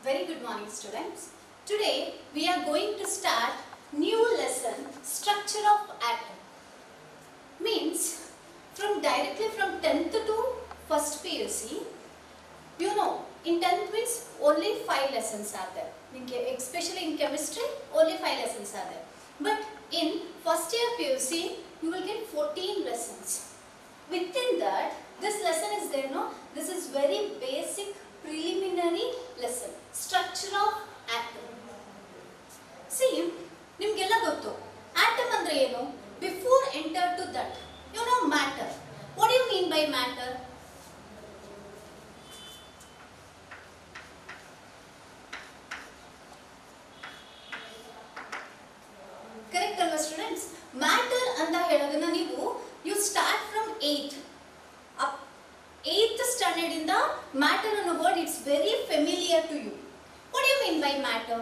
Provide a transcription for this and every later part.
Very good morning, students. Today we are going to start new lesson, structure of atom. Means directly from 10th to 1st PUC. You know, in 10th means only 5 lessons are there. Especially in chemistry, only 5 lessons are there. But in first year PUC, you will get 14 lessons. Within that, this lesson is there, no? This is very basic preliminary lesson. Structure of atom. See, nimgella gottu. Atom andre eno? Before enter to that, you know matter. What do you mean by matter? Correct alva students? Matter anta heladana neevu you start from 8 up 8th standard in the matter ಅನ್ನೋ word it's very familiar to you. What do you mean by matter?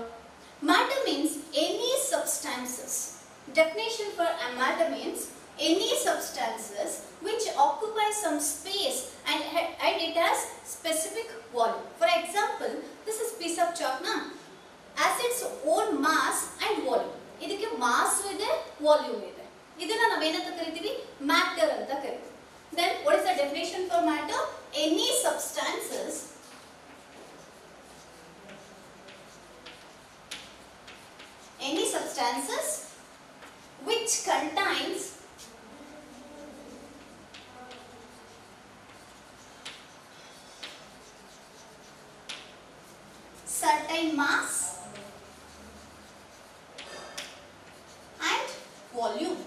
Matter means any substances. Definition for a matter means any substances which occupy some space and it has specific volume. For example, this is piece of chalk na has its own mass and volume. ಇದಕ್ಕೆ mass ಇದೆ volume ಇದೆ. ಇದನ್ನ ನಾವು ಏನಂತ ಕರಿತೀವಿ? Matter ಅಂತ ಕರಿತೀವಿ. Then what is the definition for matter? Any substances which contains certain mass and volume.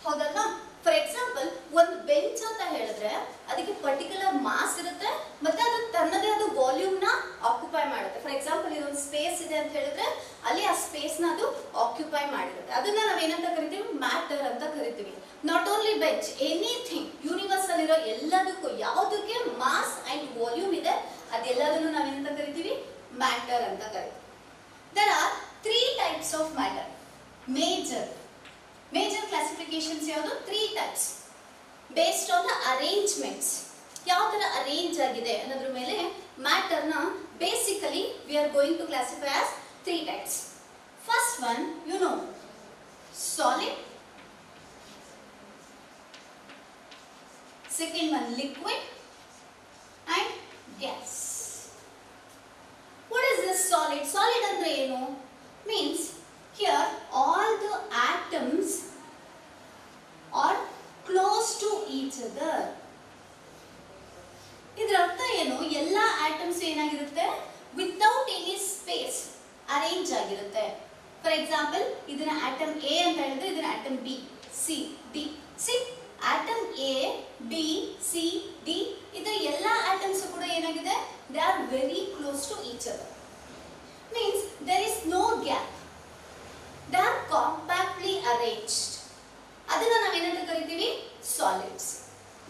ಹೌದಲ್ವಾ? ಫಾರ್ ಎಕ್ಸಾಂಪಲ್ ಒಂದು ಬೆಂಚ್ ಅಂತ ಹೇಳಿದ್ರೆ ಅದಕ್ಕೆ ಪರ್ಟಿಕ್ಯುಲರ್ ಮಾಸ್ ಇರುತ್ತೆ ಮತ್ತೆ ಅದು ತನ್ನದೇ ಆದ ವಾಲ್ಯೂಮ್ ನ ಆಕ್ಯುಪೈ ಮಾಡುತ್ತೆ. ಫಾರ್ ಎಕ್ಸಾಂಪಲ್ ಇದೊಂದು ಸ್ಪೇಸ್ ಇದೆ ಅಂತ ಹೇಳಿದ್ರೆ ಅಲ್ಲಿ ಆ ಸ್ಪೇಸ್ ನ ಅದು ಆಕ್ಯುಪೈ ಮಾಡಿರುತ್ತೆ. ಅದನ್ನ ನಾವು ಏನಂತ ಕರಿತೀವಿ? ಮ್ಯಾಟರ್ ಅಂತ ಕರಿತೀವಿ. Not only bench, anything universe ಅಲ್ಲಿ ಇರೋ ಎಲ್ಲದಕ್ಕೂ ಯಾವುದಕ್ಕೆ ಮಾಸ್ ಅಂಡ್ ವಾಲ್ಯೂಮ್ ಇದೆ ಅದೆಲ್ಲದನ್ನು ನಾವು ಏನಂತ ಕರಿತೀವಿ? ಮ್ಯಾಟರ್ ಅಂತ ಕರಿತೀವಿ. There are 3 types of matter. Major classifications ಯಾವುದು? 3 types based on the arrangements. ಯಾವ ತರ ಅರೇಂಜ್ ಆಗಿದೆ ಅನ್ನೋದ್ರ ಮೇಲೆ ಮ್ಯಾಟರ್ ನ basically we are going to classify as 3 types. First one, you know, solid. Second one, liquid and gas. What is this solid? Solid ಅಂದ್ರೆ ಏನು? Means here all the atoms are close to each other. ಇದರ ಅರ್ಥ ಏನು? ಎಲ್ಲ atoms ಏನಾಗಿರುತ್ತೆ? Without any space arrange ಆಗಿರುತ್ತೆ. For example ಇದನ್ನ atom A ಅಂತ ಹೇಳಿದ್ರೆ ಇದನ್ನ atom B, C, D. C atom A, B, C, D ಇದರ ಎಲ್ಲ ಆಟಮ್ಸ್ ಕೂಡ ಏನಾಗಿದೆ? They are very close to each other. Means there is no gap. They are compactly arranged. ಅದನ್ನ ನಾವು ಏನಂತ ಕರಿತೀವಿ? Solids.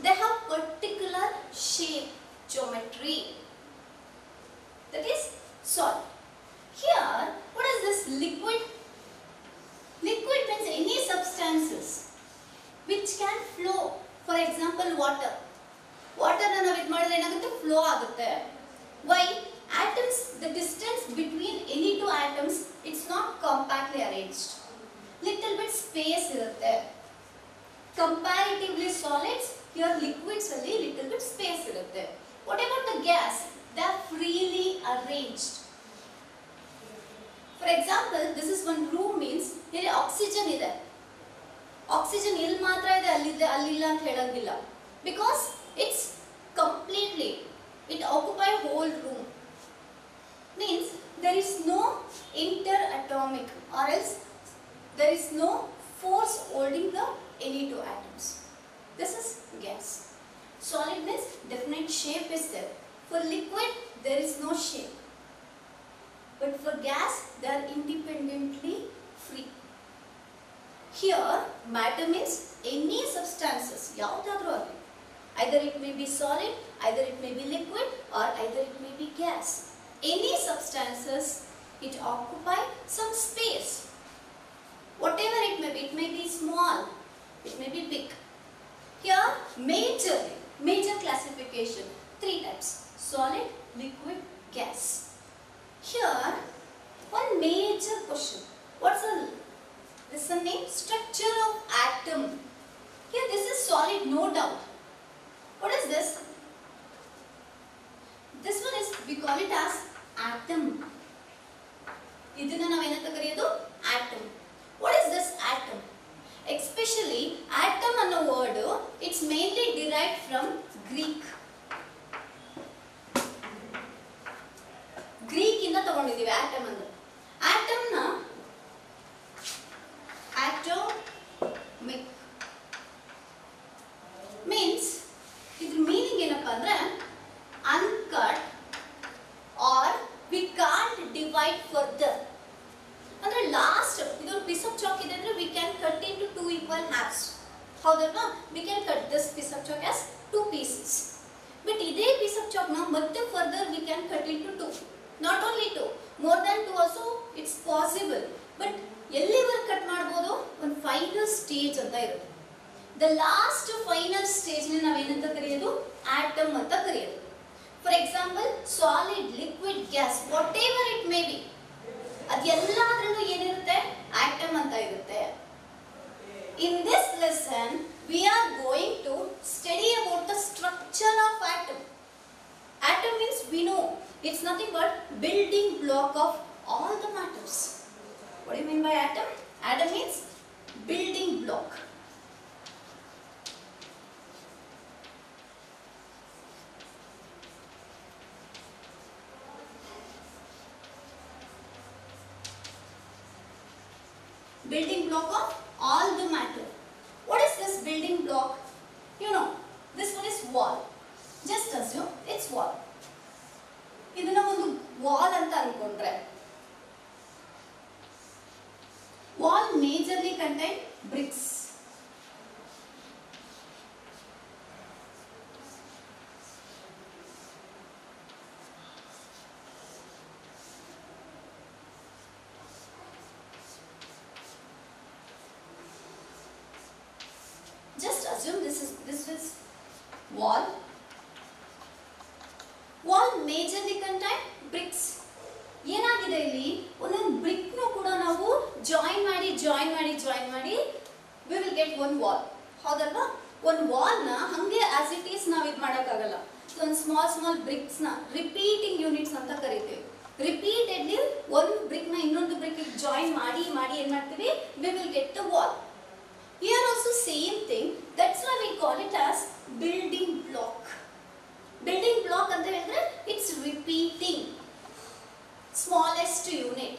They have particular shape, geometry. That is solid. Here, what is this liquid? Liquid means any substances which can flow. For example, water. Water na ನಾವು ಇದು ಮಾಡಿದ್ರೆ ಏನಾಗುತ್ತೆ? Flow ಆಗುತ್ತೆ. Why? Atoms, the distance between any two atoms, it's not compactly arranged. Little bit space irutte. Comparatively solids, here liquids alli little bit space irutte. What about the gas? They are freely arranged. For example, this is one room means here oxygen ide. Oxygen ಇಲ್ಲಿ ಮಾತ್ರ ಇದೆ, ಅಲ್ಲಿಲ್ಲ ಅಂತ ಹೇಳಂಗಿಲ್ಲ. Because it's completely, it occupy whole room. Means there is no interatomic or else there is no force holding the any two atoms. This is gas. Solid means definite shape is there. For liquid there is no shape. But for gas they are independently free. Here matter means any substances. ಯಾವುದಾದರೂ ಆಗಲಿ. Either it may be solid, either it may be liquid or either it may be gas. Any substances, it occupy some space. Whatever it may be small, it may be big. Here, majorly, Major classification, three types: solid, liquid, gas. Here, one major question. What's the lesson name? Structure of atom. Here, this is solid, no doubt. What is this? This one is, we call it as atom. ಇದನ್ನ ನಾವೇನಂತ ಕರೆಯೋದು? Atom. What is this atom? Especially atom ಅನ್ನೋ word, it's mainly derived from Greek. Greek ಇಂದ ತಗೊಂಡಿದ್ದೀವಿ atom ಅಂದ್ರೆ. Atom ನ atomic means ಇದ್ರ meaning ಏನಪ್ಪಾ ಅಂದ್ರೆ uncut or we can't divide further. ಅಂದ್ರೆ ಲಾಸ್ಟ್ ಇದೊಂದು piece of chalk ಇದೆ ಅಂದ್ರೆ we can cut into two equal halves. ಹೌದಲ್ವಾ? We can cut this piece of chalk as two pieces. But ಇದೇ piece of chalk ನ ಮತ್ತೆ further we can cut into two. Not only two, more than two also it's possible. But ಎಲ್ಲಿವರೆಗೆ cut ಮಾಡಬಹುದು? ಒಂದು final stage ಅಂತ ಇರುತ್ತೆ. The last final stage ನ ನಾವೇನಂತ ಕರೆಯೋದು? Atom ಅಂತ ಕರೆಯೋದು. For example, solid, liquid, gas, whatever it may be. ಅದೆಲ್ಲದರಲ್ಲೂ ಏನಿರುತ್ತೆ? Atom ಅಂತ ಇರುತ್ತೆ. In this lesson, we are going to study about the structure of atom. Atom means we know it's nothing but building block of all the matters. What do you mean by atom? Atom means building block. Building block of all the matter. What is this building block? You know, this one is wall. Just assume it's wall. ಇದನ್ನ ಒಂದು wall ಅಂತ ಅನ್ಕೊಂಡ್ರೆ, wall majorly contain bricks. Just assume this is wall. Wall majorly contain bricks. ಏನಾಗಿದೆ ಇಲ್ಲಿ? ಒಂದೊಂದು BRIC ನು ಕೂಡ ನಾವು ಜಾಯಿನ್ ಮಾಡಿ we will get one wall. ಹೌದಲ್ವಾ? ಒಂದು ವಾಲ್ ನ ಹಂಗೆ as it is ನಾವು ಇದು ಮಾಡಕ್ಕಾಗಲ್ಲ. ಸೊ ಒಂದು ಸ್ಮಾಲ್ ಬ್ರಿಕ್ಸ್ ನ ರಿಪೀಟಿಂಗ್ ಯೂನಿಟ್ಸ್ ಅಂತ ಕರೀತೀವಿ. ರಿಪೀಟೆಡ್ಲಿ ಒಂದು ಬ್ರಿಕ್ ನ ಇನ್ನೊಂದು ಬ್ರಿಕ್ ಜಾಯಿನ್ ಮಾಡಿ ಏನ್ ಮಾಡ್ತೀವಿ? we will get the wall. Here also same thing. That's why we call it as building block. Building block ಅಂತ ಹೇಳಿದ್ರೆ it's repeating smallest unit.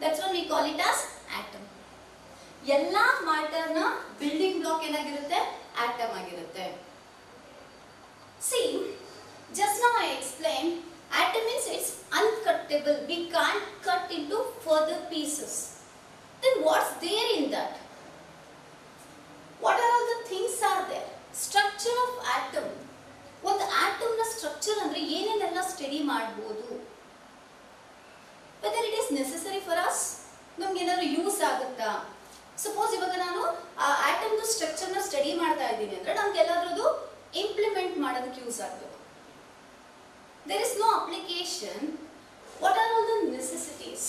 That's why we call it as atom. ಎಲ್ಲಾ matter ನ building block ಏನಾಗಿರುತ್ತೆ? Atom ಆಗಿರುತ್ತೆ. See, just now I explained atom means it's uncuttable. We can't cut into further pieces. Then what's there in that? What are all the things are there? Structure of atom. ಒಂದು atom ನ structure ಅಂದ್ರೆ ಏನೇನೆಲ್ಲ study ಮಾಡಬಹುದು? Whether it is necessary for us? ನಮಗೆ ಏನಾದರೂ use ಆಗುತ್ತಾ? Suppose ಇವಾಗ ನಾನು ಆ atom ನ ಸ್ಟ್ರಕ್ಚರ್ ನ ಸ್ಟಡಿ ಮಾಡ್ತಾ ಇದ್ದೀನಿ ಅಂದ್ರೆ ನಮಗೆ ಎಲ್ಲಾದ್ರೂ ಇಂಪ್ಲಿಮೆಂಟ್ ಮಾಡೋದಕ್ಕೆ ಯೂಸ್ ಆಗಬೇಕು. There is no application. What are all the necessities?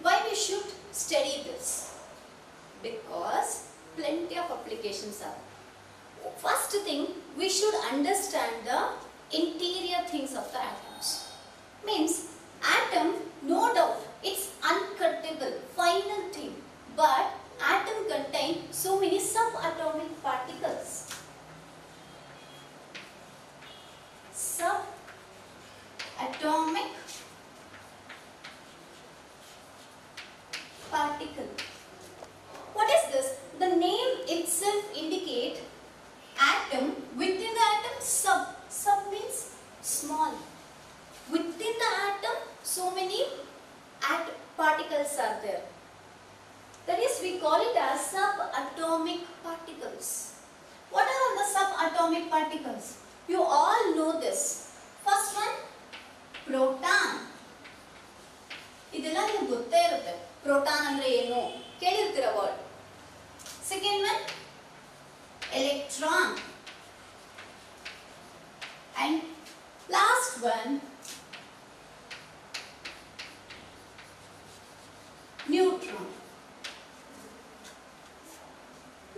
Why we should study this? Because plenty of applications are. First thing, we should understand the interior things of the atoms. Means atom, no doubt, it's uncuttable, final thing. But atom contain so many subatomic particles. Subatomic particle. What is this? The name itself indicate atom. Within the atom, sub means small. Within the atom, so many particles are there. That is, we call it as subatomic particles. What are the subatomic particles? You all know this. First one, proton. ಇದೆಲ್ಲ ನಿಮಗೆ ಗೊತ್ತೇ ಇರುತ್ತೆ. Proton ಅಂದ್ರೆ ಏನು ಕೇಳಿರ್ತೀರ word. Second one, electron. one, neutron.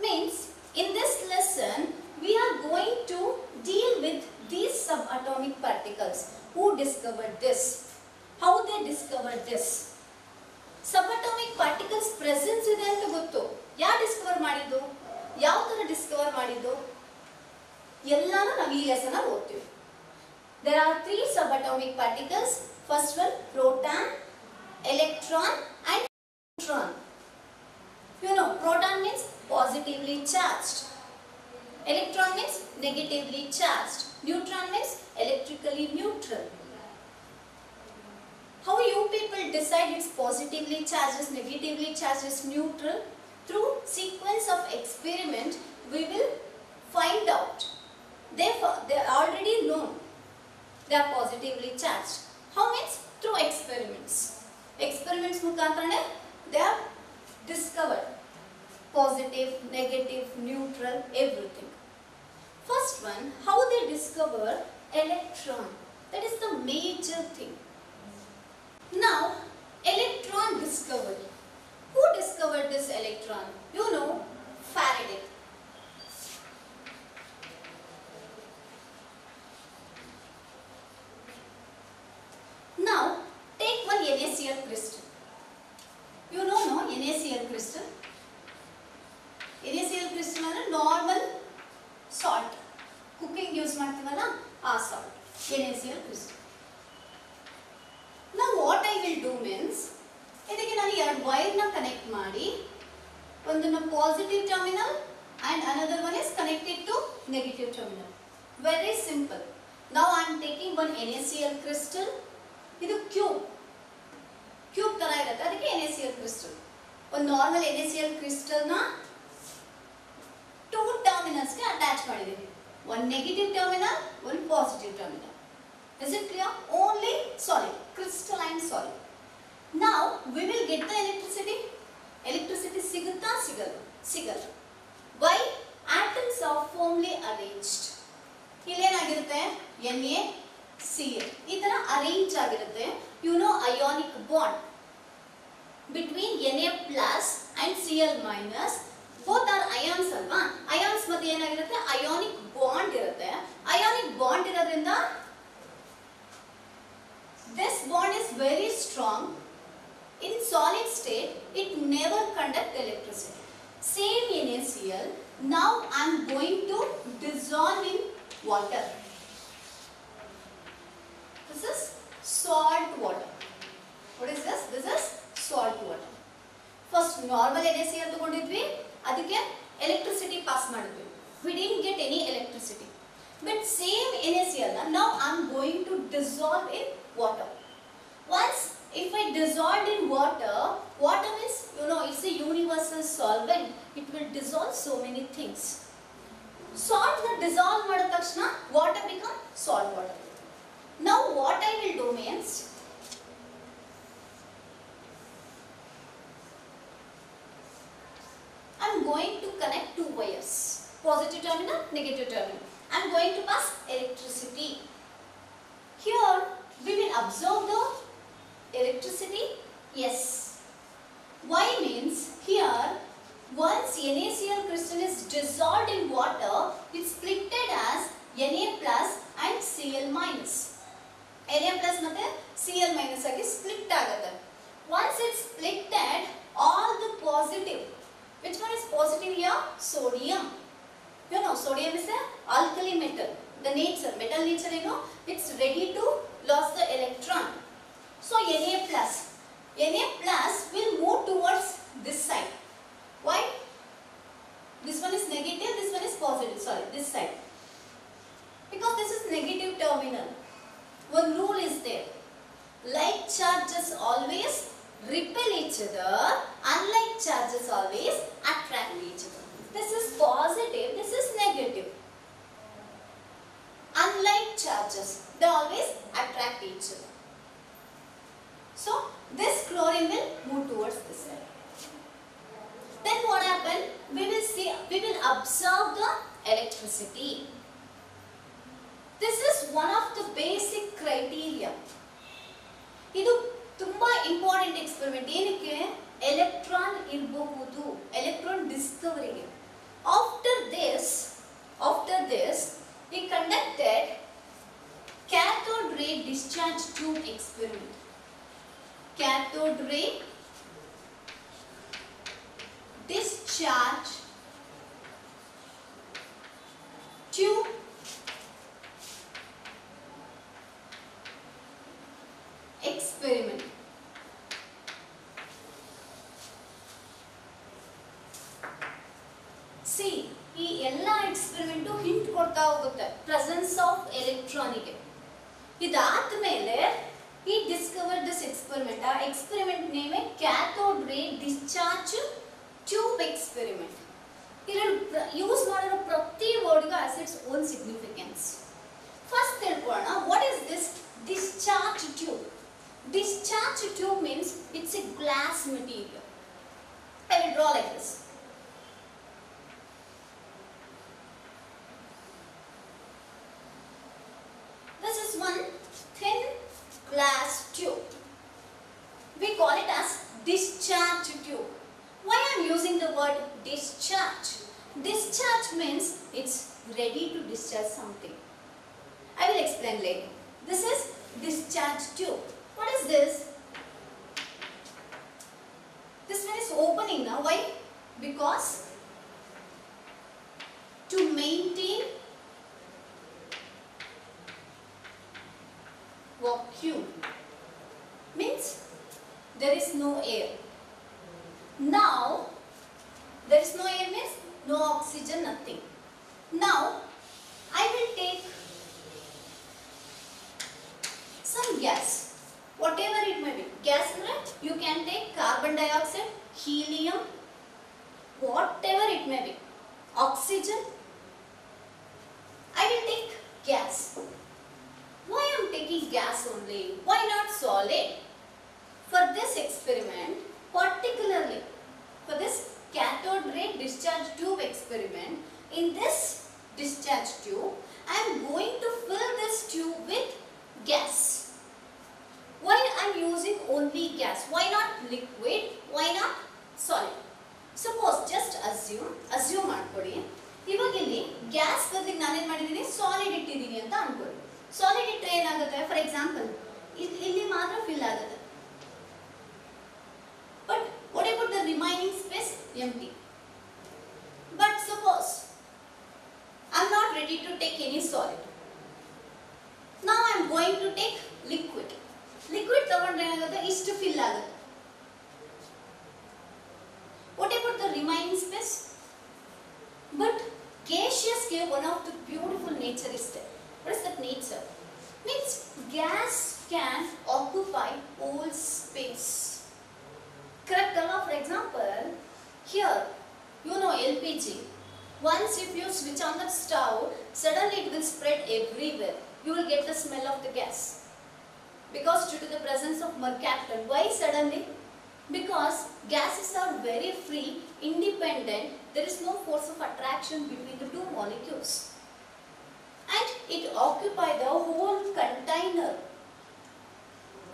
Means in this lesson we are going to deal with these subatomic particles. Who discovered this? How they discovered this? Subatomic particles presence ಇದೆ ಅಂತ ಗೊತ್ತು. ಯಾರು ಡಿಸ್ಕವರ್ ಮಾಡಿದ್ದು? ಯಾವ ತರ Discover ಮಾಡಿದ್ದು? ಎಲ್ಲಾನು ನಾವು ಈ ಲೆಸನ್ ಅಲ್ಲಿ ಓದ್ತೀವಿ. There are three subatomic particles. First one, proton, electron and neutron. You know, proton means positively charged. Electron means negatively charged. Neutron means electrically neutral. How you people decide it's positively charged, is negatively charged, is neutral? Through sequence of experiment, we will find out. Therefore, they are already known. They are positively charged. How means? Through experiments. Experiments mukantarane they are discovered. Positive, negative, neutral, everything. First one, how they discover electron. That is the major thing. Now, electron discovery. Who discovered this electron? You know, Faraday. Now, take one NaCl crystal. You know, no, NaCl crystal. NaCl crystal is normal salt. Cooking use ಮಾಡ್ತೀವಲ್ಲ ಆ salt. NaCl crystal. Now what I will do means, ಇದಕ್ಕೆ ನಾನು ಎರಡು wire ನ connect ಮಾಡಿ ಒಂದನ್ನ positive terminal and another one is connected to negative terminal. Very simple. Now I am taking one NaCl crystal. ಇದು cube ತರ ಇರುತ್ತೆ, ಅದಕ್ಕೆ NaCl crystal. ಒಂದು ನಾರ್ಮಲ್ NaCl crystal ನ ಟೂ ಟರ್ಮಿನಲ್ಸ್ ಗೆ ಅಟ್ಯಾಚ್ ಮಾಡಿದ್ದೀವಿ. one negative terminal, one positive terminal. Is it clear? Only solid, crystalline solid. Now we will get the electricity. Electricity sigutta sigalla. Why? Atoms are firmly arranged. ಇಲ್ಲಿ ಏನಾಗಿರುತ್ತೆ? NaCl ಈ ತರ arrange ಆಗಿರುತ್ತೆ. You know ionic bond between Na plus and Cl minus. Both are ions ಅಲ್ವಾ? Ions ಮಧ್ಯೆ ಏನಾಗಿರುತ್ತೆ? Ionic bond ಇರುತ್ತೆ. Ionic bond ಇರೋದ್ರಿಂದ this bond is very strong. In solid state, it never conduct electricity. Same NaCl. Now I am going to dissolve in water. This is salt water. What is this? This is salt water. First normal NaCl ತಗೊಂಡಿದ್ವಿ, ಅದಕ್ಕೆ electricity pass ಮಾಡಿದ್ವಿ. We didn't get any electricity. But same NaCl now I am going to dissolve in water. Once if I dissolved in water, water means, you know, it's a universal solvent. It will dissolve so many things. Salt na dissolve ಮಾಡಿದ ತಕ್ಷಣ water become salt water. Now what I will do means, I am going to connect two wires. Positive terminal, negative terminal. I am going to pass electricity. Here we will absorb the electricity. Yes. Why means, here once NaCl crystal is dissolved in water, it's splitted as Na plus and Cl minus. Na plus ಮತ್ತೆ Cl minus ಆಗಿ split ಆಗುತ್ತೆ. Once it's splitted, all the positive, which one is positive here? Sodium. You know, sodium is an alkali metal. The nature, metal nature, you know, it's ready to lose the electron. So Na plus will move towards this side. Why? This one is negative, this one is positive. Sorry, this side. Because this is negative terminal. One rule is there. Like charges always repel each other. Unlike charges always attract each other. This is positive, this is negative. Unlike charges, they always attract each other. So this chlorine will move towards this side. Then what happened? We will absorb the electricity. This is one of the basic criteria. ಇದು ತುಂಬಾ important experiment. ಏನಕ್ಕೆ? Electron ಇರಬಹುದು, electron ಡಿಸ್ಕವರಿಗೆ. After this, he conducted cathode ray discharge tube experiment. Cathode ray discharge tube experiment. See, ಈ ಎಲ್ಲ experiment hint ಕೊಡ್ತಾ ಹೋಗುತ್ತೆ presence of ಎಲೆಕ್ಟ್ರಾನಿಗೆ. ಇದಾದ್ಮೇಲೆ he discovered this experiment. ಆ ಎಕ್ಸ್ಪೆರಿಮೆಂಟ್ ನೇಮೇ cathode ray discharge tube experiment. ಇದರಲ್ಲಿ use ಮಾಡಿರೋ ಪ್ರತಿ ವರ್ಡ್ಗೂ has its own significance. First ತಿಳ್ಕೊಳ್ಳೋಣ, what is this discharge tube? Discharge tube means it's a glass material. I will draw like this. This is one thin glass tube. We call it as discharge tube. Why I am using the word discharge? Discharge means it's ready to discharge something. I will explain later. This is discharge tube. What is this? This one is opening now. Why? Because to maintain vacuum means there is no air. Now there is no air means no oxygen, nothing. Now I will take some gas, whatever it may be. Gas, right? You can take carbon dioxide, helium, whatever it may be. Oxygen. I will take gas. Why I am taking gas only? Why not solid? For this experiment, particularly for this cathode ray discharge tube experiment, in this discharge tube, I am going to fill this tube with gas. Why I am using only gas? Why not liquid? Why not solid? Suppose just assume ಮಾಡ್ಕೊಳ್ಳಿ, ಇವಾಗ ಇಲ್ಲಿ gas ಬದಲಿಗೆ ನಾನು ಏನು ಮಾಡಿದ್ದೀನಿ, solid ಇಟ್ಟಿದ್ದೀನಿ ಅಂತ ಅನ್ಕೊಳ್ಳಿ. ಸಾಲಿಡ್ ಇಟ್ಟರೆ ಏನಾಗುತ್ತೆ? ಫಾರ್ ಎಕ್ಸಾಂಪಲ್ ಇಲ್ಲಿ ಮಾತ್ರ ಫಿಲ್ ಆಗುತ್ತೆ. But what about the remaining space? Empty. But suppose I am not ready to take any solid. Now I am going to take liquid. Liquid ತಗೊಂಡ್ರೆ ಏನಾಗುತ್ತೆ? ಇಷ್ಟು ಫಿಲ್ ಆಗುತ್ತೆ. What about the remaining space? But gaseous gave one of the beautiful nature is there. What is that nature? Means gas can occupy whole space. Correct? For example, here you know LPG. Once if you switch on the stove, suddenly it will spread everywhere. You will get the smell of the gas. Because due to the presence of mercaptan. Why suddenly? Because gases are very free, independent. There is no force of attraction between the two molecules. And it occupies the whole container.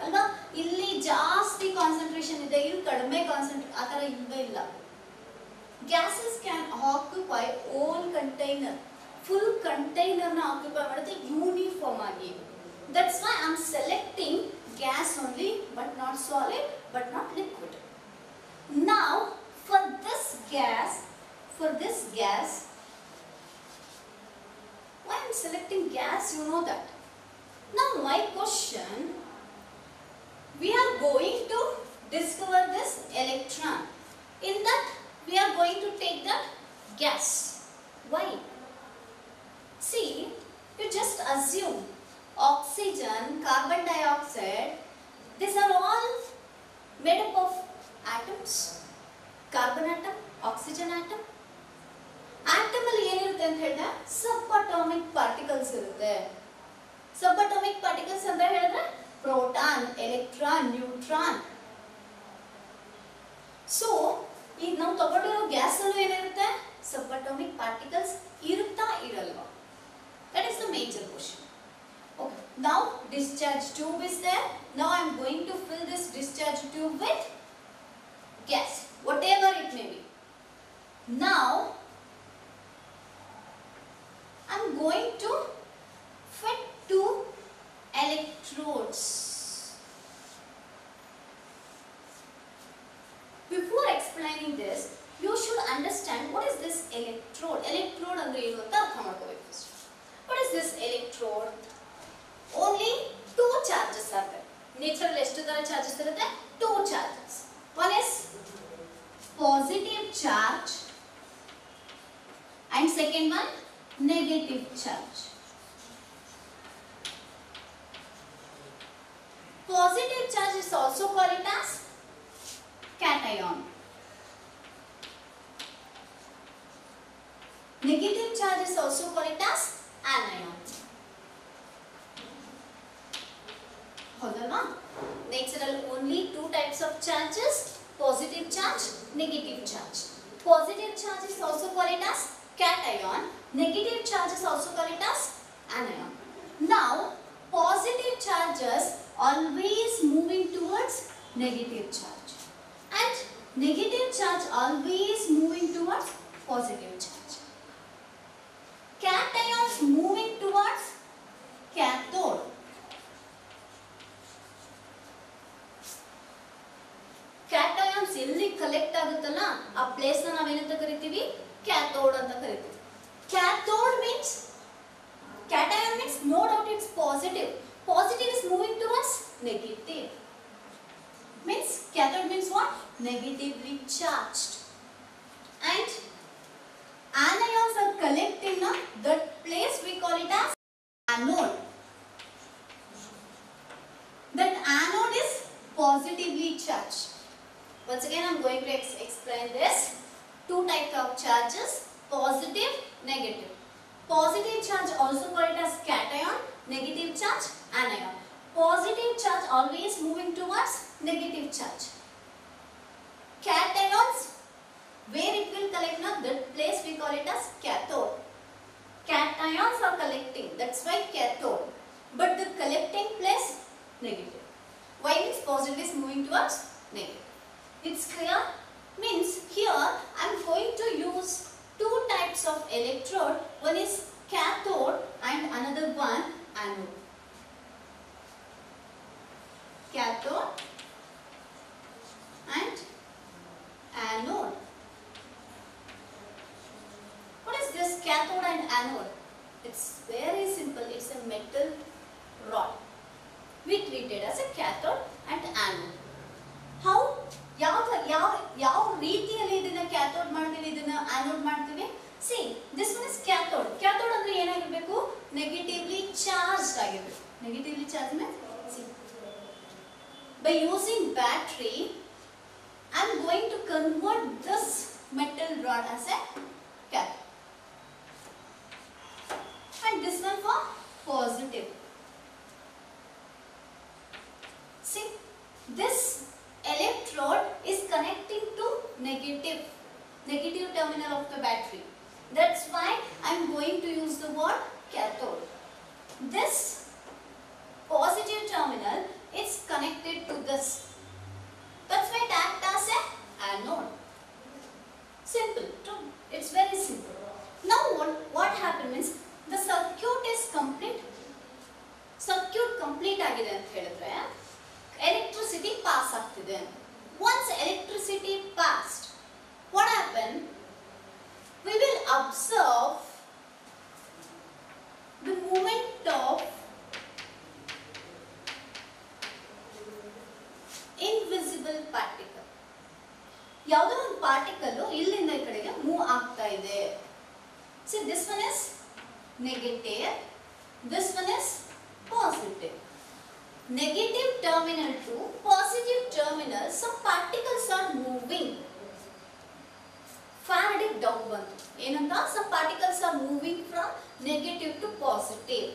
ಅಲ್ವಾ? ಇಲ್ಲಿ ಜಾಸ್ತಿ concentration ಇದೆ, ಇಲ್ಲಿ ಕಡಿಮೆ concentration, ಆ ಥರ ಇಲ್ಲವೇ ಇಲ್ಲ. Gases can occupy whole container. Full container na occupy ಮಾಡುತ್ತೆ ಯೂನಿಫಾರ್ಮ್ ಆಗಿ. That's why I am selecting gas only, but not solid, but not liquid. Now for this gas, why I am selecting gas, you know that. Now my question, we are going to discover this electron. In that we are going to take that gas. Why? See, you just assume oxygen, carbon dioxide, these are all made up of atoms. Carbon atom, oxygen atom. Atom ಅಲ್ಲಿ ಏನಿರುತ್ತೆ ಅಂತ ಹೇಳಿದ್ರೆ ಸಬ್ಅಟಾಮಿಕ್ particles ಇರುತ್ತೆ. ಸಬ್ಅಟಾಮಿಕ್ particles ಅಂತ ಹೇಳಿದ್ರೆ proton, electron, neutron. So ಈಗ ನಾವು ತಗೊಂಡಿರೋ ಗ್ಯಾಸ್ ಅಲ್ಲೂ ಏನಿರುತ್ತೆ? ಸಬ್ಅಟಾಮಿಕ್ ಪಾರ್ಟಿಕಲ್ಸ್ ಇರುತ್ತಾ ಇರಲ್ವಾ? That is the major question. Now discharge tube is there. Now I am going to fill this discharge tube with gas, whatever it may be. Now I am going to fit two electrodes. Before explaining this, you should understand what is this electrode. Electrode andre ಏನು ಅಂತ ಅರ್ಥ ಮಾಡ್ಕೋಬೇಕು first. What is this electrode? Only two charges are there. Nature ಎಷ್ಟು ತರ charges ಇರುತ್ತೆ? Two charges. One is positive charge and second one negative charge. Positive charge is also called it as cation. Negative charge is also called it as anion. Hodalva? Natural only two types of charges, positive charge, negative charge. Positive charge is also called it as cation. Negative charge is also called it as anion. Now, positive charges always moving towards negative charge and negative charge always moving towards positive charge. Cations moving towards cathode. Cations ಎಲ್ಲಿ collect ಆಗುತ್ತಲ್ಲ ಆ place ನ ನಾವೇನಂತ ಕರಿತೀವಿ? Cathode ಅಂತ ಕರಿತೀವಿ. Cathode means cation means no doubt it's positive. Positive is moving towards negative. Means cathode means what? Negatively charged. And anions are collecting in that place we call it as anode. That anode is positively charged. Once again I am going to explain this. Two types of charges, positive, negative. Positive charge also called as cation, negative charge anion. Positive charge always moving towards negative charge. Cations, where it will collect now, that place we call it as cathode. Cations are collecting, that's why cathode. But the collecting place, negative. Why means positive is moving towards negative. It's clear? Means here I am going to use two types of electrode. One is cathode and another one anode. Cathode and anode. What is this cathode and anode? It's very simple. It's a metal rod. We treat it as a cathode and anode. How? ಯಾವ ರೀತಿಯಲ್ಲಿ ಇದನ್ನ cathode ಮಾಡ್ತೀವಿ, ಇದನ್ನ anode ಮಾಡ್ತೀವಿ? See, this one is cathode. Cathode ಅಂದ್ರೆ ಏನಾಗಿರಬೇಕು? Negatively charged ಆಗಿರಬೇಕು. Negatively charge means see, by using battery I am going to convert this metal rod as a cathode and this one for positive. See, this electrode is connecting to negative terminal of the battery. That's why I am going to use the word cathode. This positive terminal is connected to this. That's why it acts as a anode. Simple. It's very simple. Now what happened means the circuit is complete. Circuit complete ಆಗಿದೆ ಅಂತ ಹೇಳಿದ್ರೆ electricity pass ಆಗ್ತಿದೆ. Once electricity passed, what happened? We will observe the movement of invisible particle. ಯಾವುದೋ ಒಂದು particle ಇಲ್ಲಿಂದ ಈ ಕಡೆಗೆ move ಆಗ್ತಾ ಇದೆ. See, this one is negative, this one is positive. Negative terminal to positive terminal, some particles are moving. Faraday doubt bantu. Enanta some particles are moving from negative to positive.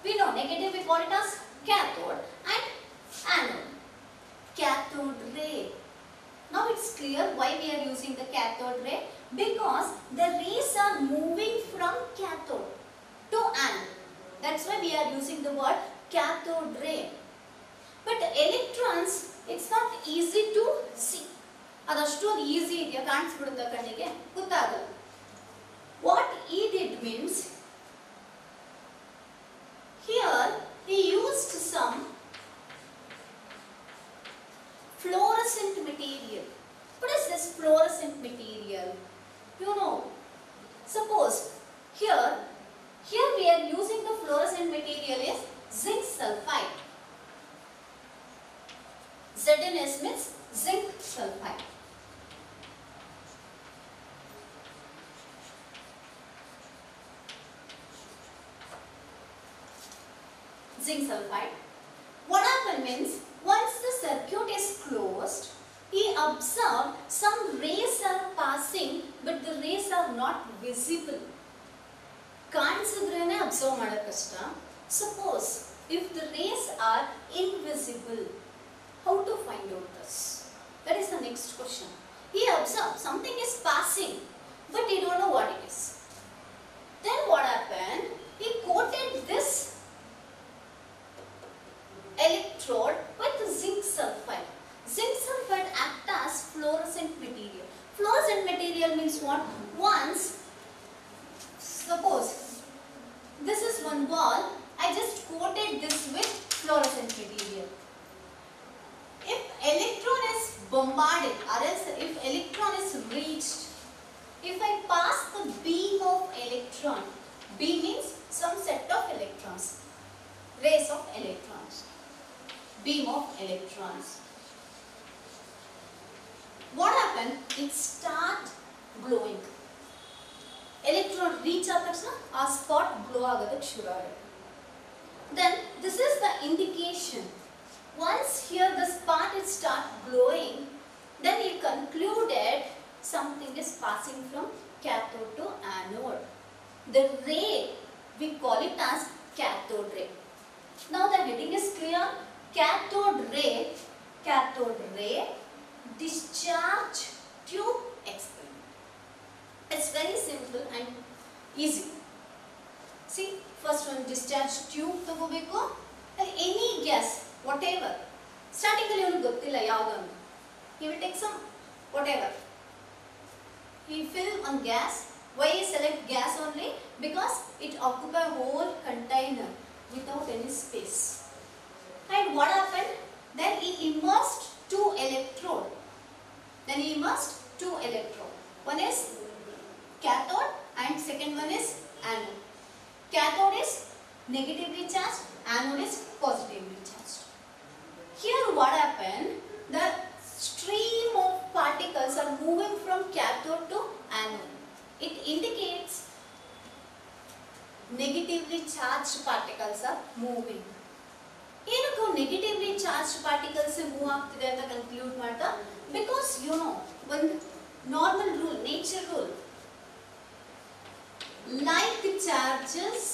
We know negative we call it as cathode and anode. Cathode ray. Now it's clear why we are using the cathode ray, because the rays are moving from cathode to anode. That's why we are using the word cathode ray. But electrons, it's not easy to see. Adashtu easy idea ಕಾಣಿಸ್ಬಿಡುತ್ತಾ ಕಣ್ಣಿಗೆ ಗೊತ್ತಾಗಲ್ಲ. What he did means, here he used some fluorescent material. What is this fluorescent material? You know, suppose here we are using the fluorescent material is zinc sulfide. ZnS means zinc sulfide. Zinc sulfide. What happened means, once the circuit is closed, he observed some rays are passing, but the rays are not visible. ಕಾಣಿಸಿದ್ರೇನೆ observe ಮಾಡೋಕೆ ಕಷ್ಟ. Suppose if the rays are invisible, how to find out this? That is the next question. He observed something is passing, but he don't know what it is. Then what happened? He coated this electrode with zinc sulfide. Zinc sulfide acts as fluorescent material. Fluorescent material means what? Once, suppose this is one ball, I just coated this with fluorescent material. If electron is bombarded, or else if electron is reached, if I pass the beam of electron, beam means some set of electrons, rays of electrons, beam of electrons. What happened? It start glowing. Electron reach ಆದ ತಕ್ಷಣ ಆ spot glow ಆಗೋದಕ್ಕೆ ಶುರು ಆಗುತ್ತೆ. Then this is the indication. Once here the spot it start glowing, then he concluded something is passing from cathode to anode. The ray, we call it as cathode ray. Now the heading is clear. Cathode ray discharge tube experiment. It's very simple and easy. See, first one discharge tube ತಗೋಬೇಕು. Any gas, whatever. Starting ಅಲ್ಲಿ ಅವನಿಗೆ ಗೊತ್ತಿಲ್ಲ ಯಾವುದನ್ನು. He will take some whatever. He fill on gas. Why he select gas only? Because it occupy whole container without any space. And what happened? Then he immersed two electrode. One is cathode and second one is anode. Cathode is negatively charged, anode is positively charged. Here what happened? The stream of particles are moving from cathode to anode. It indicates negatively charged particles are moving. ಏನಕ್ಕೆ negatively charge particles move ಆಗ್ತಿದೆ ಅಂತ conclude ಮಾಡ್ತಾ? Because you know ಒಂದು normal rule, nature rule, like charges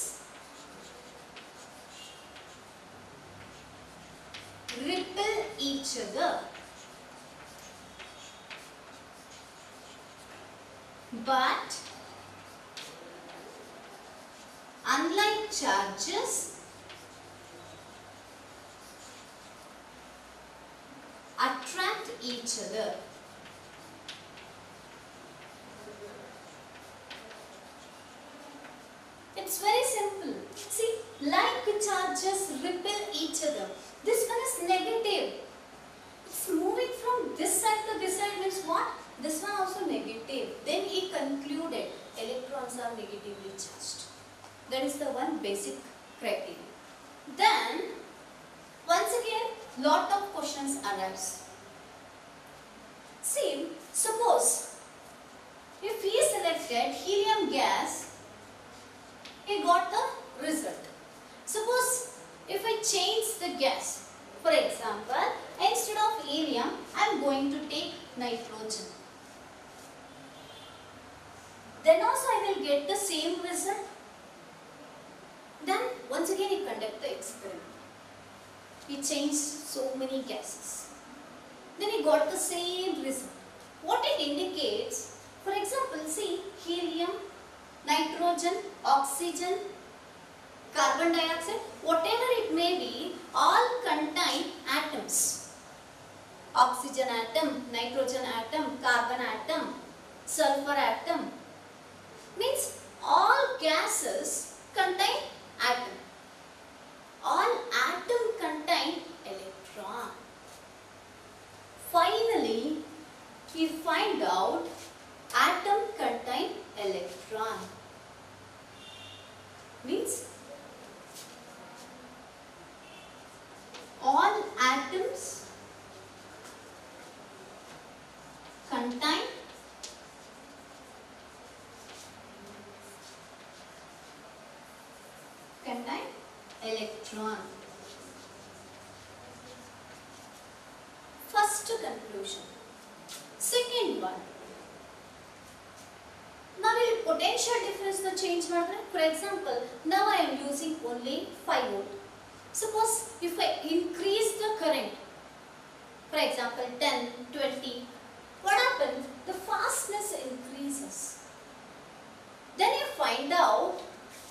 repel each other, but unlike charges, attract each other. It's very simple. See, like charges repel each other. This one is negative. It's moving from this side to this side means what? This one also negative. Then he concluded electrons are negatively charged. That is the one basic criteria. Then, once again, lot of questions arise. See, suppose if he selected helium gas, he got the result. Suppose if I change the gas, for example, instead of helium, I am going to take nitrogen. Then also I will get the same result. Then once again he conduct the experiment. He changed so many gases. Then he got the same result. What it indicates, for example, see, helium, nitrogen, oxygen, carbon dioxide, whatever it may be, all contain atoms. Oxygen atom, nitrogen atom, carbon atom, sulfur atom. Means all gases contain atom. All atom contain electron. Finally, we find out atom contain electron. Means all atoms contain electron. First conclusion. Second one. Now we will potential difference the change matter. For example, now I am using only 5 volt. Suppose if I increase the current, for example 10, 20, what happens? The fastness increases. Then you find out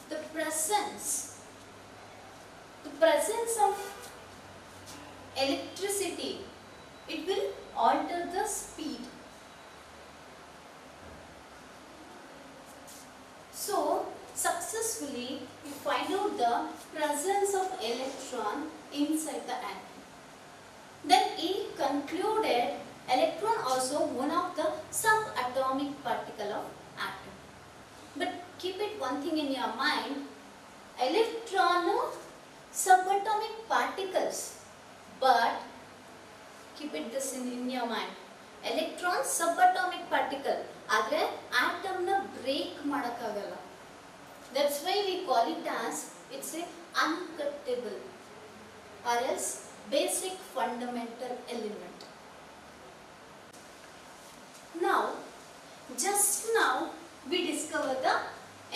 the presence of electricity. It will alter the speed. So successfully we find out the presence of electron inside the atom. Then he concluded electron also one of the subatomic particle of atom. But keep it one thing in your mind, electron subatomic particles, but keep it this in your mind. Electron subatomic particle, ಆದರೆ atom na break ಮಾಡಕ್ಕಾಗಲ್ಲ. That's why we call it as it's a uncuttable or else basic fundamental element. Now, just now we discover the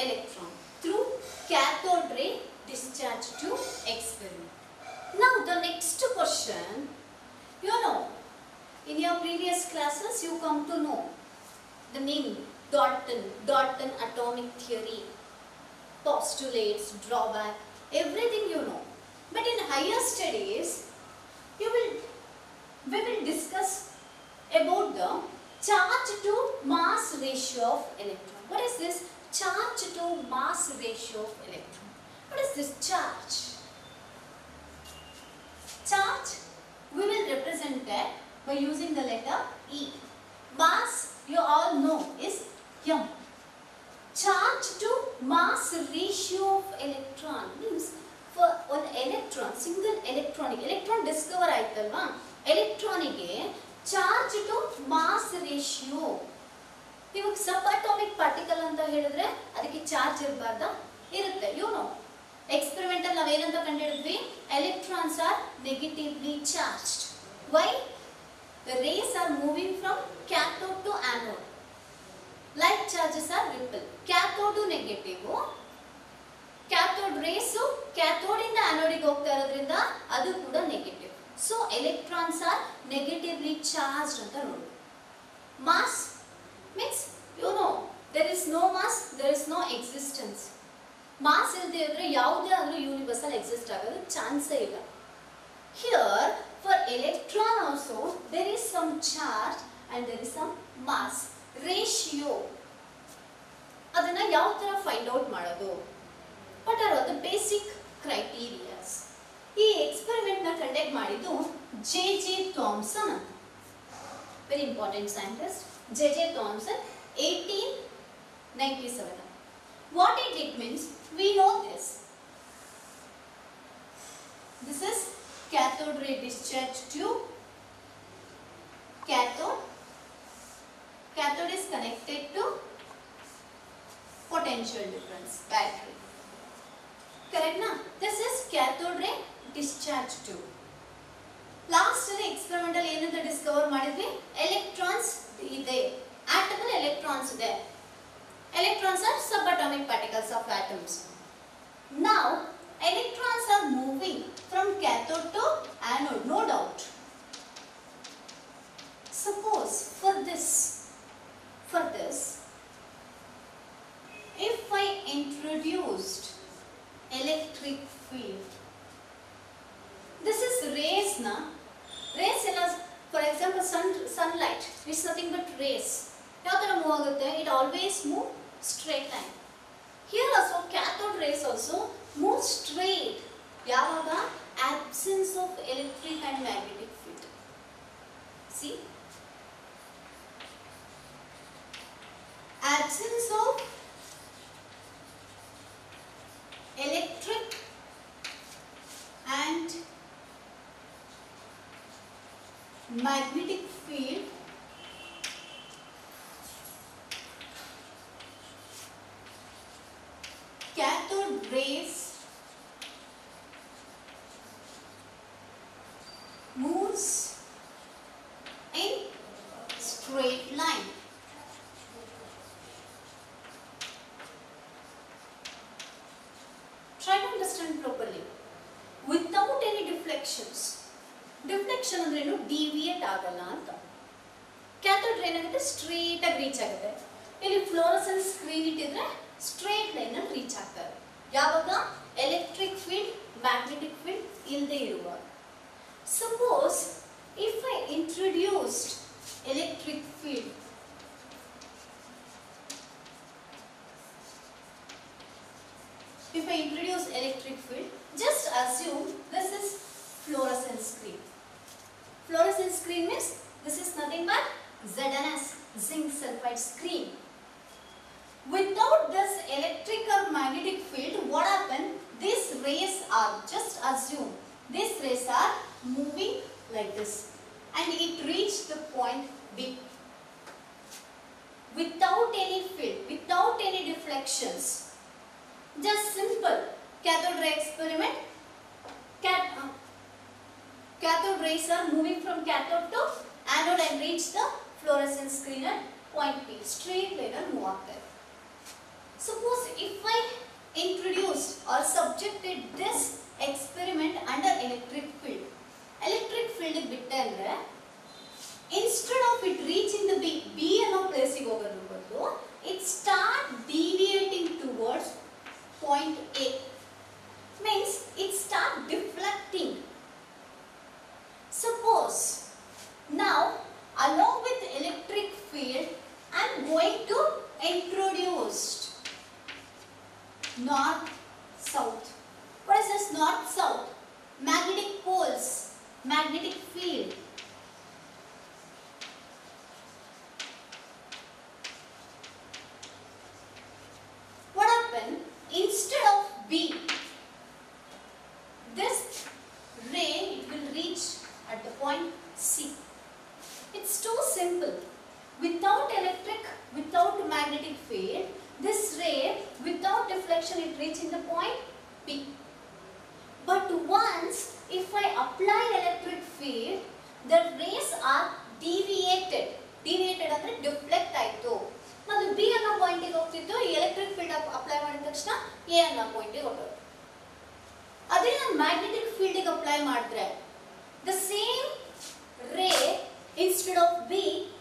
electron through cathode ray discharge tube experiment. Now the next question, you know, in your previous classes you come to know the name Dalton atomic theory, postulates, drawback, everything you know. But in higher studies, we will discuss about the charge to mass ratio of electron. What is this charge to mass ratio of electron? What is this charge? Charge we will represent that by using the letter E. Mass you all know is M. Charge to mass ratio of electron means for one electron, single electron discover ಆಯ್ತಲ್ವಾ, electroniಗೆ charge to mass ratio. ಇವಾಗ subatomic particle ಅಂತ ಹೇಳಿದ್ರೆ ಅದಕ್ಕೆ charge ಇರಬಾರ್ದಾ? ಇರುತ್ತೆ. You know, experimental ನಾವು ಏನಂತ ಕಂಡುಹಿಡಿದ್ವಿ? Electrons are negatively charged. Why? The rays are moving from cathode to anode. Like charges are ripple. Cathode negative. Cathode rays cathode ಇಂದ anode ಗೆ ಹೋಗ್ತಾ ಇರೋದ್ರಿಂದ ಅದು ಕೂಡ negative. So electrons are negatively charged ಅಂತ ನೋಡಿ. Mass means you know there is no mass, there is no existence. Mass ಇಲ್ಲದೆ ಇದ್ರೆ ಯಾವುದೇ ಆದರೂ ಯೂನಿವರ್ಸಲ್ ಎಕ್ಸಿಸ್ಟ್ ಆಗೋದು ಚಾನ್ಸೇ ಇಲ್ಲ. Here for electron also there is some charge and there is some mass ratio. ಅದನ್ನ ಯಾವ ತರ ಫೈಂಡ್ ಔಟ್ ಮಾಡೋದು? What are the basic criteria? ಈ ಎಕ್ಸ್ಪೆರಿಮೆಂಟ್ ನ ಕಂಡಕ್ಟ್ ಮಾಡಿದ್ದು J.J. Thomson ಅಂತ. Very important scientist. J.J. Thomson 1897. What it did means we know this. This is cathode ray discharge tube. Cathode is connected to potential difference battery. Correct na? This is cathode ray discharge tube. Last experimental ಏನಂತ Discover ಮಾಡಿದ್ವಿ? Electrons ಇದೆ. Atom electrons ಇದೆ. Electrons are subatomic particles of atoms. Now electrons are moving from cathode to anode, no doubt. Suppose for this, if I introduced electric field. This is rays na. Rays in a, for example, sunlight is nothing but rays. How ತರ move ಆಗುತ್ತೆ? It always move straight line. Here also cathode rays also move straight. ಯಾವಾಗ absence of electric and magnetic field. See, absence of electric and magnetic field cathode rays moves in straight line. Try to understand properly. Without any deflections. Deflection ಅಂದ್ರೆ ಏನು? Deviate ಆಗಲ್ಲ ಅಂತ. Cathode ray ಏನಾಗುತ್ತೆ? Straight ಆಗಿ reach ಆಗುತ್ತೆ. ಇಲ್ಲಿ fluorescence screen ಇಟ್ಟಿದ್ರೆ straight line ಅಲ್ಲಿ reach ಆಗ್ತಾರೆ. ಯಾವಾಗ electric field, magnetic field ಇಲ್ಲದೆ ಇರುವಾಗ. Suppose if I introduced electric field, just assume this is fluorescent screen. Fluorescent screen means this is nothing but ZNS, zinc sulfide screen. Without this electric or magnetic field, what happens? These rays are, just assume, these rays are moving like this and it reached the point B. Without any field, without any deflections. Just simple cathode ray experiment. Cathode rays are moving from cathode to anode and reach the fluorescent screen at point P. Straight line and move there. Suppose if I introduced or subjected this experiment under electric field. Electric field bitte andre instead of it reaching the B ಅನ್ನೋ place ಗೆ ಹೋಗೋದ್ರ ಬದಲು it start deviating towards point A. Means it start deflecting. Suppose now along with electric field I am going to introduce north south. What is this north south? Magnetic poles, magnetic field. What happened? Instead of B, this ray it will reach at the point C. It's too simple. Without electric, without magnetic field, this ray without deflection it reaching the point B. But once if I apply electric field, the rays are deviated. Deviated ಅಂದ್ರೆ deflect ಆಯ್ತು. ಮತ್ತು B ಅನ್ನೋ point ಗೆ ಹೋಗ್ತಿತ್ತು, electric field apply ಮಾಡಿದ ತಕ್ಷಣ A ಅನ್ನೋ point ಗೆ ಹೊರಟು. ಅದೇ ನಾನು magnetic field ಗೆ ಅಪ್ಲೈ ಮಾಡಿದ್ರೆ the same ray instead of B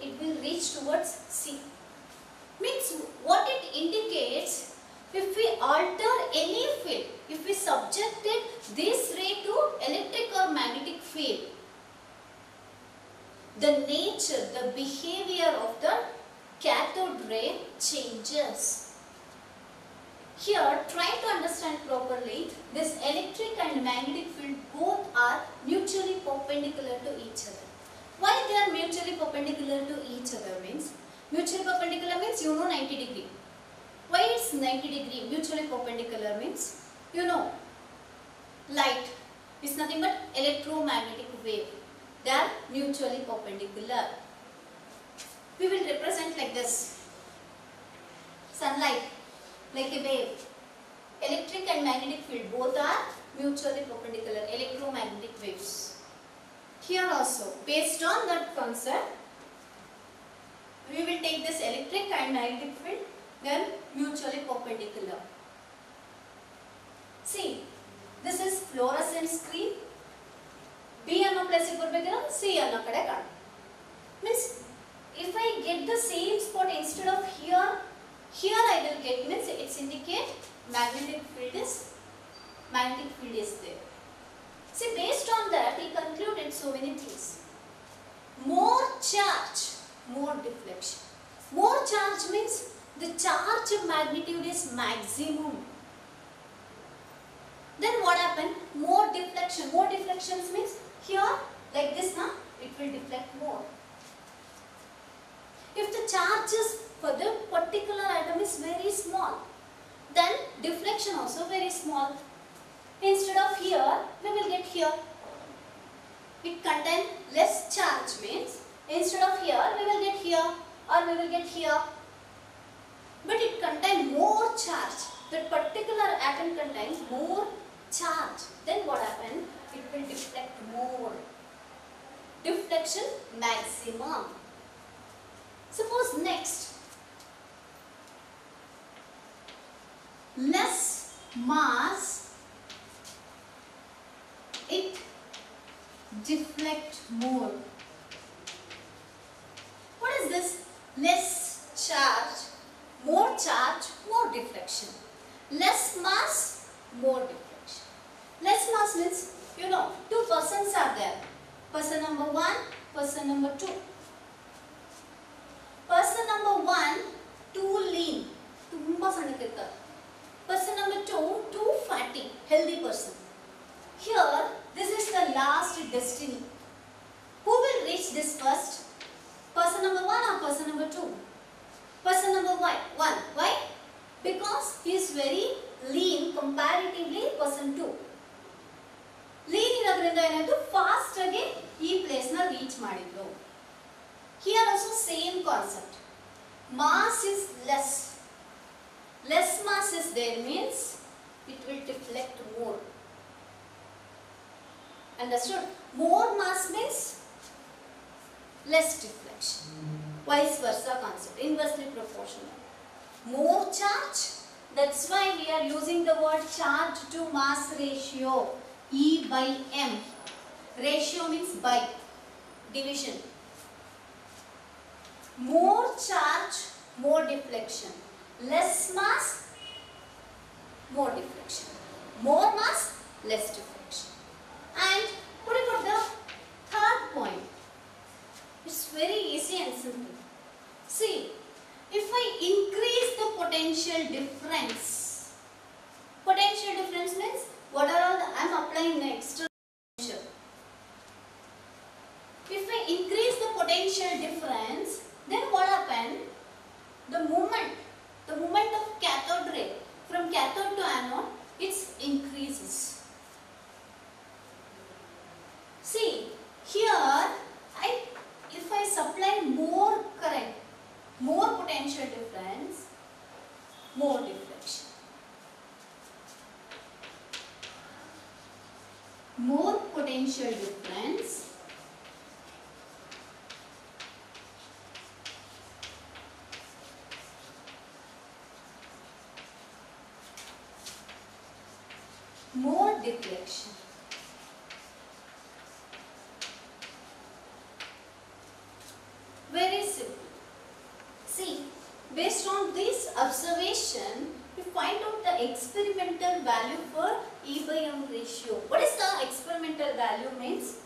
it will reach towards C. Means what it indicates, if we alter any field, if we subjected this ray to electric or magnetic field, the nature, the behavior of the cathode ray changes. Here try to understand properly, this electric and magnetic field both are mutually perpendicular to each other. Why they are mutually perpendicular to each other means, mutually perpendicular means you know 90 degree. Why it's 90 degree? Mutually perpendicular means, you know, light is nothing but electromagnetic wave. They are mutually perpendicular. We will represent like this. Sunlight like a wave. Electric and magnetic field both are mutually perpendicular, electromagnetic waves. Here also, based on that concept, we will take this electric and magnetic field, then mutually perpendicular. See, this is fluorescent screen. B ಅನ್ನೋ place ಗೆ ಬರಬೇಕಲ್ಲ, C ಅನ್ನೋ ಕಡೆ ಕಾಣು. Means if I get the same spot instead of here I will get, means it's indicate magnetic field is magnetic field is there. See, based on that, he concluded so many things. More charge, more deflection. More charge means the charge magnitude is maximum. Then what happened? More deflection. More deflections means here, like this now, it will deflect more. If the charges for the particular atom is very small, then deflection also very small. Instead of here, we will get here. It contains less charge means instead of here, we will get here or we will get here. But it contains more charge. That particular atom contains more charge. Then what happens? It will deflect more. Deflection maximum. Suppose next, less mass, it deflect more. What is this? Less charge, more deflection. Less mass, more deflection. Less mass means, you know, two persons are there. Person number 1, person number 2. Person number 1, too lean. Person number 2, too fatty, healthy person. Here, this is the last destiny. Who will reach this first? Person number 1 or person number 2? Person number 1. Why? Because he is very lean comparatively person 2. Lean iradrinda enaytu fast age ee place na reach madidru. Here also same concept. Mass is less. Less mass is there means it will deflect more. Understood? More mass means less deflection. Vice versa concept. Inversely proportional. More charge. That's why we are using the word charge to mass ratio. E by M. Ratio means by. Division. More charge, more deflection. Less mass, more deflection. More mass, less deflection. And what about the third point? It's very easy and simple. See, if I increase the potential difference means what are all I am applying the external potential. If I increase the potential difference, then what happened? The movement of cathode ray from cathode to anode, it increases. See, here if I supply more current, more potential difference, more deflection. More potential difference, more deflection. Very simple. See, based on this observation, we find out the experimental value for E by M ratio. What is the experimental value means?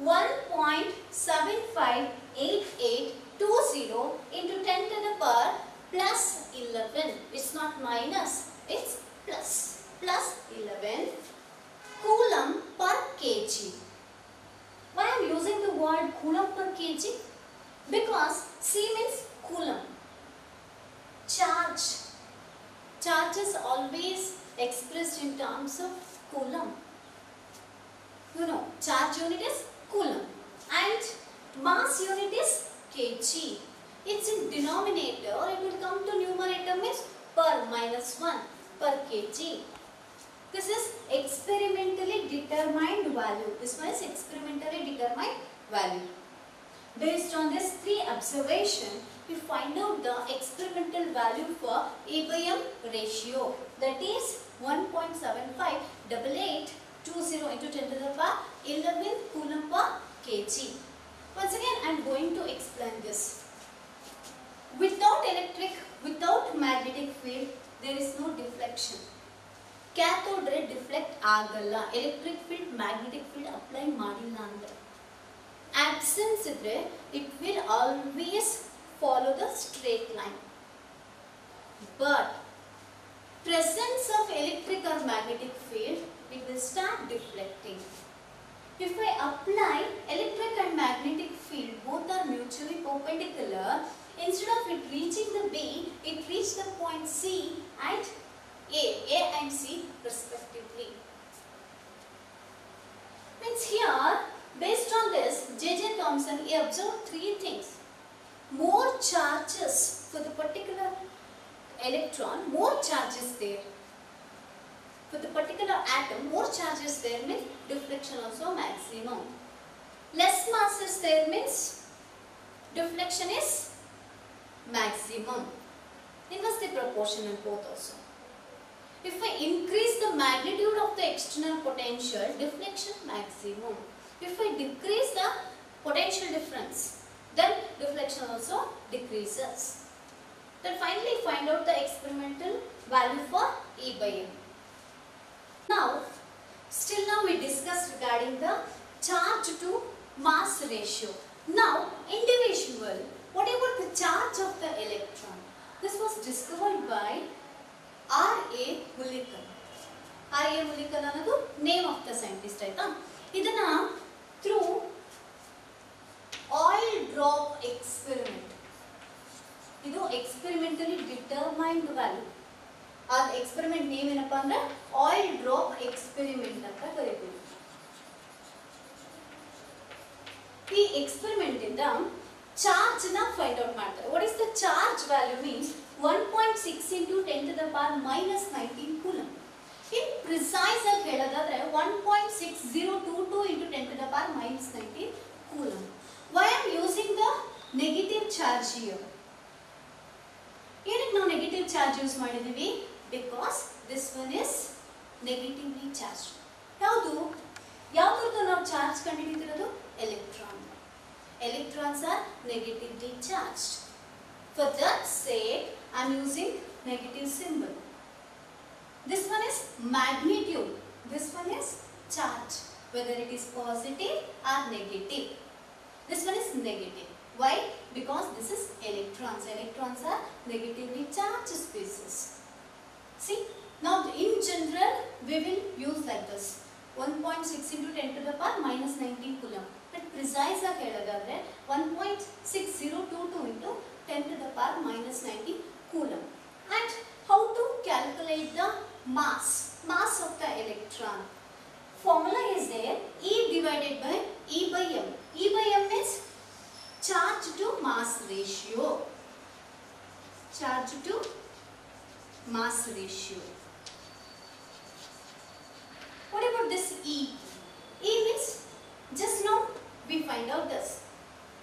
1.758820 into 10 to the power plus 11. It's not minus, it's plus. Plus 11 coulomb per kg. Why I am using the word coulomb per kg? Because C means coulomb. Charge. Charge is always expressed in terms of coulomb. You know, charge unit is coulomb and mass unit is kg. It's in denominator, it will come to numerator means per minus 1 per kg. This is experimentally determined value. This one is experimentally determined value. Based on this 3 observation, we find out the experimental value for E by M ratio. That is 1.758820 into 10 to the power 11 coulomb per kg. Once again, I am going to explain this. Without magnetic field, there is no deflection. Cathode ರೇ deflect ಆಗಲ್ಲ, electric field magnetic field apply ಮಾಡಿಲ್ಲ ಅಂದ್ರೆ. Absence ಇದ್ರೆ it will always follow the straight line. But presence of electric or magnetic field, it will start deflecting. If I apply electric and magnetic field, both are mutually perpendicular, instead of it reaching the B, it reached the point C and A and C respectively. Means here, based on this, J.J. Thomson, he observed three things. More charges for the particular electron, more charges there. For the particular atom, more charges there means deflection also maximum. Less mass is there means deflection is maximum. Inversely proportional both also. If I increase the magnitude of the external potential, deflection maximum. If I decrease the potential difference, then deflection also decreases. Then finally find out the experimental value for E by M. Now, still now we discussed regarding the charge to mass ratio. Now, individual, what about the charge of the electron? This was discovered by R.A. Mulliken. R.A. Mulliken ಅನ್ನೋದು name of the scientist ಆಯ್ತಾ. ಇದನ್ನ through oil drop experiment, ಇದು experimentally determined value. ಆ experiment name ಏನಪ್ಪಾ ಅಂದ್ರೆ oil drop experiment ಅಂತ ಕರೀತೀವಿ. ಈ ಎಕ್ಸ್ಪೆರಿಮೆಂಟ್ ಇಂದ ಚಾರ್ಜ್ ನ ಫೈಂಡ್ ಔಟ್ ಮಾಡ್ತಾರೆ. What is the charge value means 1.6 into 10 to the power minus 19 coulomb. In precise ಆಗಿ ಹೇಳೋದಾದ್ರೆ 1.6022 into 10 to the power minus 19 coulomb. Why am using the negative charge here. ಏನಕ್ಕೆ ನಾವು negative charge use ಮಾಡಿದೀವಿ? Because this one is negatively charge. ಯಾವ್ದು ನಾವು charge ಕಂಡುಹಿಡಿದಿರೋದು? Electron. Electrons are negatively charged. For that sake I am using negative symbol. This one is magnitude, this one is charge, whether it is positive or negative. This one is negative. Why? Because this is electrons. Electrons are negatively charged species. See, now in general we will use like this 1.6 into 10 to the power minus 19 coulomb. But precise ಆಗಿ ಹೇಳೋದಾದ್ರೆ 1.6022 into 10 to the power minus 19 coulomb. And how to calculate the mass of the electron? Formula is there, E divided by E by M. E by M is charge to mass ratio. Charge to mass ratio. What about this E? E means just now we find out this.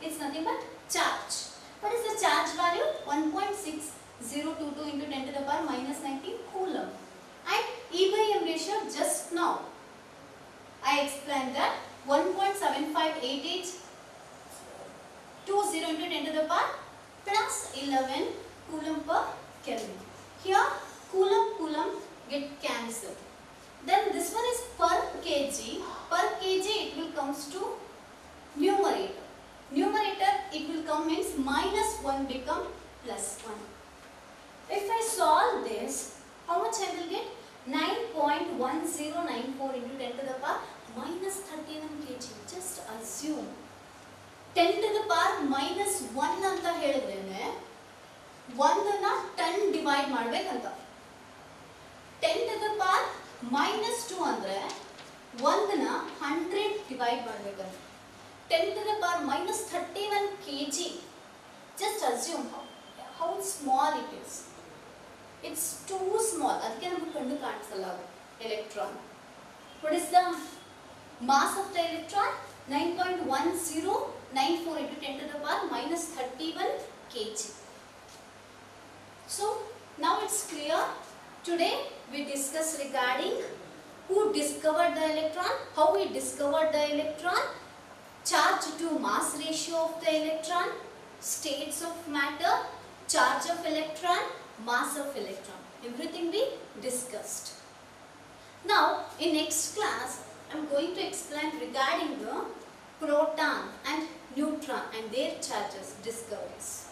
It's nothing but charge. What is the charge value? 1.6022 into 10 to the power minus 19 coulomb. And E by M ratio just now I explained that 1.758820 into 10 to the power plus 11 coulomb per Kelvin. Here coulomb get cancelled. Then this one is per kg. Per kg it will comes to numerator. Numerator it will come means minus 1 become plus 1. If I solve this, how much I will get? 9.1094 into 10 to the power minus 31 kg. Just assume 10 to the power minus 1 ಅಂತ ಹೇಳಿದ್ರೇನೆ 1 ನ 10 divide ಮಾಡಬೇಕಂತ. 10 to the power minus 2 ಅಂದ್ರೆ 1 ನ 100 divide ಮಾಡಬೇಕಂತ. 10 to the power minus 31 kg. Just assume how small it is. It's too small. ಅದಕ್ಕೆ ನಮಗೆ ಕಂಡು ಕಾಣಿಸಲ್ಲ electron. What is the mass of the electron? 9.1094 into 10 to the power minus 31 kg. So now it's clear. Today we discuss regarding who discovered the electron, how we discovered the electron, charge to mass ratio of the electron, states of matter, charge of electron, mass of electron. Everything we discussed. Now, in next class, I am going to explain regarding the proton and neutron and their charges discoveries.